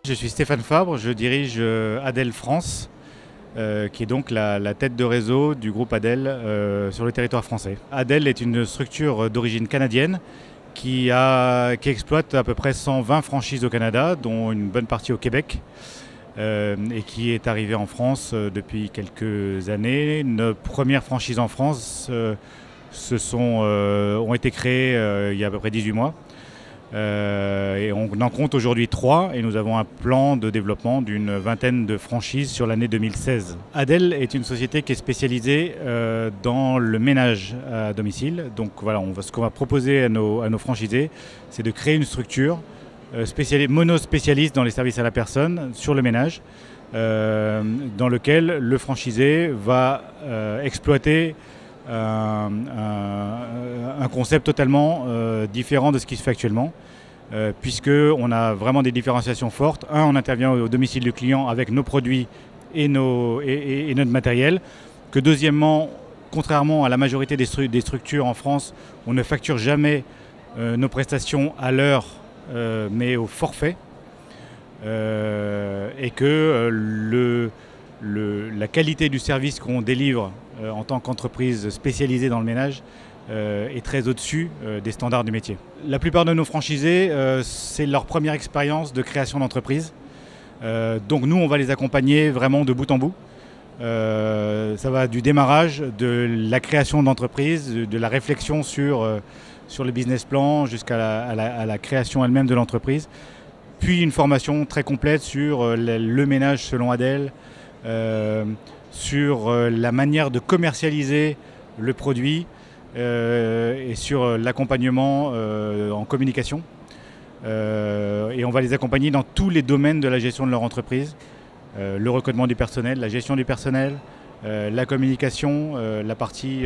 Je suis Stéphane Fabre, je dirige Adel France, qui est donc la tête de réseau du groupe Adel sur le territoire français. Adel est une structure d'origine canadienne qui exploite à peu près 120 franchises au Canada, dont une bonne partie au Québec, et qui est arrivée en France depuis quelques années. Nos premières franchises en France ont été créées il y a à peu près 18 mois. Et on en compte aujourd'hui 3 et nous avons un plan de développement d'une vingtaine de franchises sur l'année 2016. Adel est une société qui est spécialisée dans le ménage à domicile. Donc voilà, ce qu'on va proposer à nos franchisés, c'est de créer une structure mono-spécialiste dans les services à la personne sur le ménage, dans lequel le franchisé va exploiter un concept totalement différent de ce qui se fait actuellement, puisqu'on a vraiment des différenciations fortes. On intervient au domicile du client avec nos produits et notre matériel. Que deuxièmement, contrairement à la majorité des structures en France, on ne facture jamais nos prestations à l'heure, mais au forfait. Et que la qualité du service qu'on délivre en tant qu'entreprise spécialisée dans le ménage est très au-dessus des standards du métier. La plupart de nos franchisés, c'est leur première expérience de création d'entreprise. Donc nous, on va les accompagner vraiment de bout en bout. Ça va du démarrage, de la création d'entreprise, de la réflexion sur le business plan jusqu'à la création elle-même de l'entreprise. Puis une formation très complète sur le ménage selon Adel, sur la manière de commercialiser le produit et sur l'accompagnement en communication. Et on va les accompagner dans tous les domaines de la gestion de leur entreprise. Le recrutement du personnel, la gestion du personnel, la communication, la partie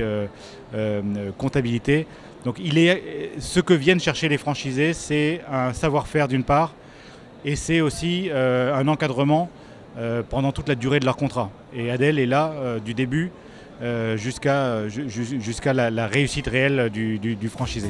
comptabilité. Donc ce que viennent chercher les franchisés, c'est un savoir-faire d'une part, et c'est aussi un encadrement pendant toute la durée de leur contrat. Et Adel est là du début jusqu'à la réussite réelle du franchisé.